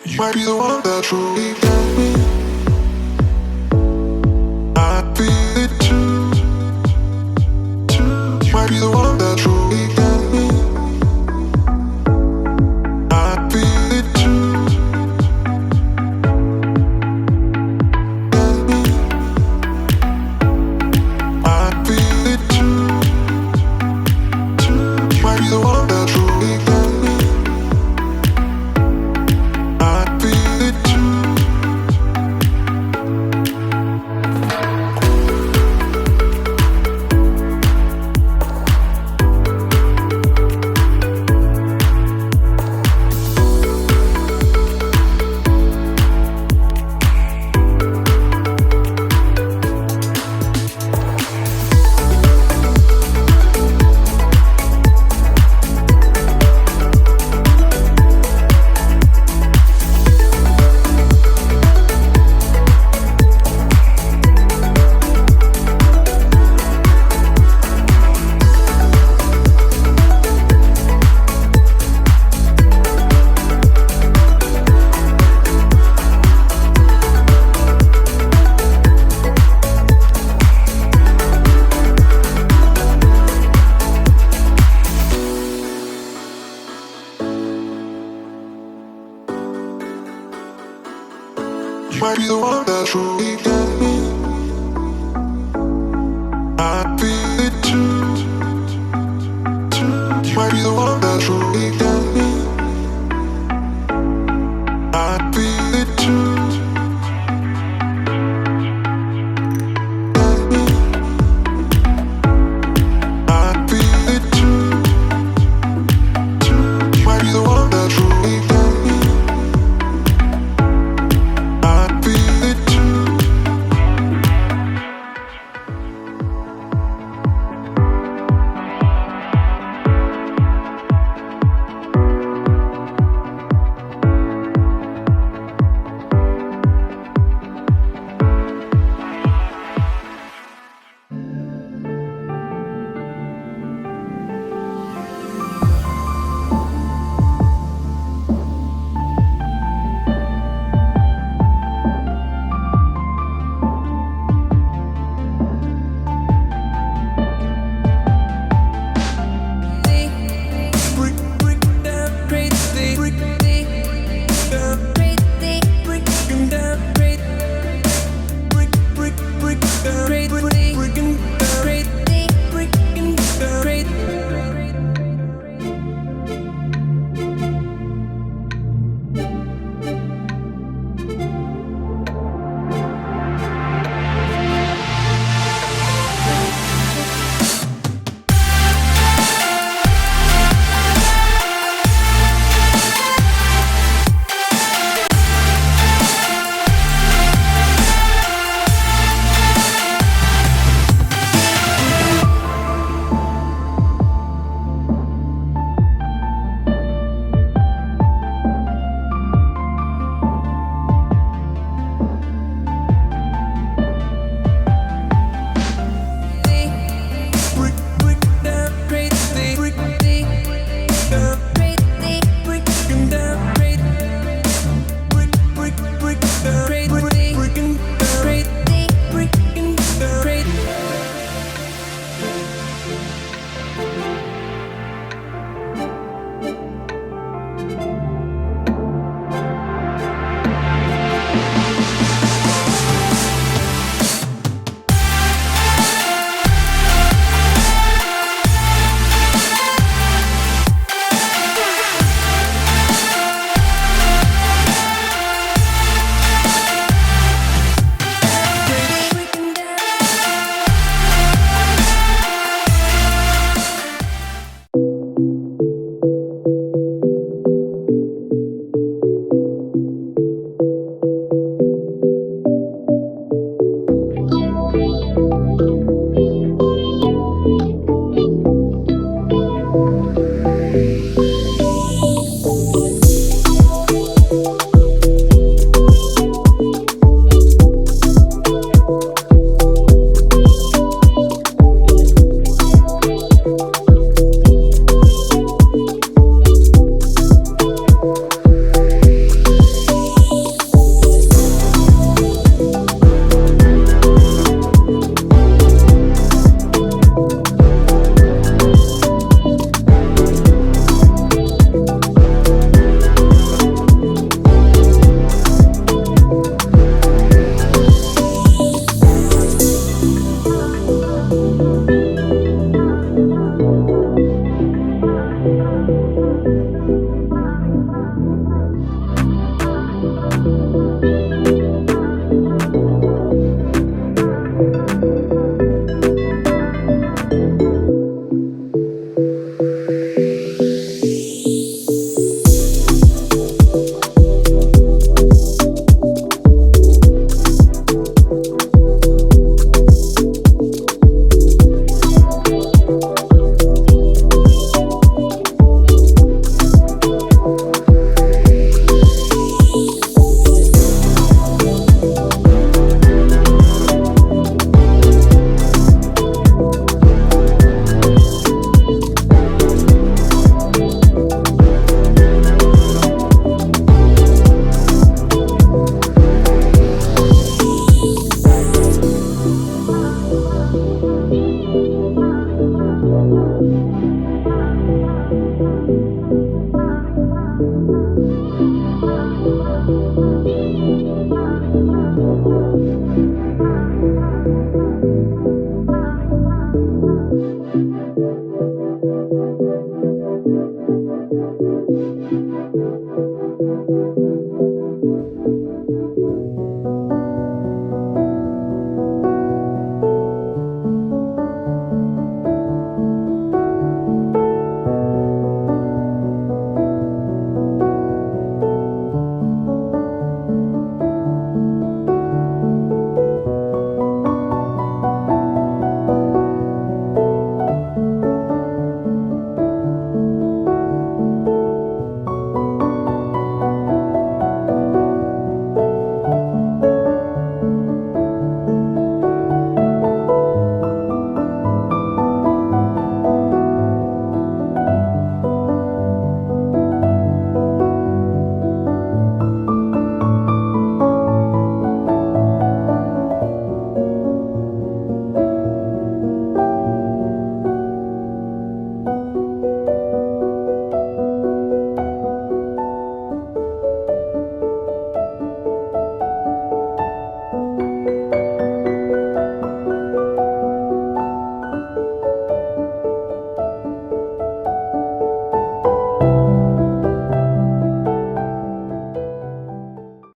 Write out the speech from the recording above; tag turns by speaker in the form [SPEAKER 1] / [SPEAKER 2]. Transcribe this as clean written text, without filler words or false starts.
[SPEAKER 1] You might be the one that truly got me. I'd be it too, too. You might be the one that truly got me. I'd be it too, got me. I'd be it too, too. You might be the one that truly got me. I'd be it too. You might be the one that truly got me. I'd be it too, too. You might be the one that truly got me. I'd be it too, got me. I'd be it too, too. You might be the one that truly got me. I'd be it too.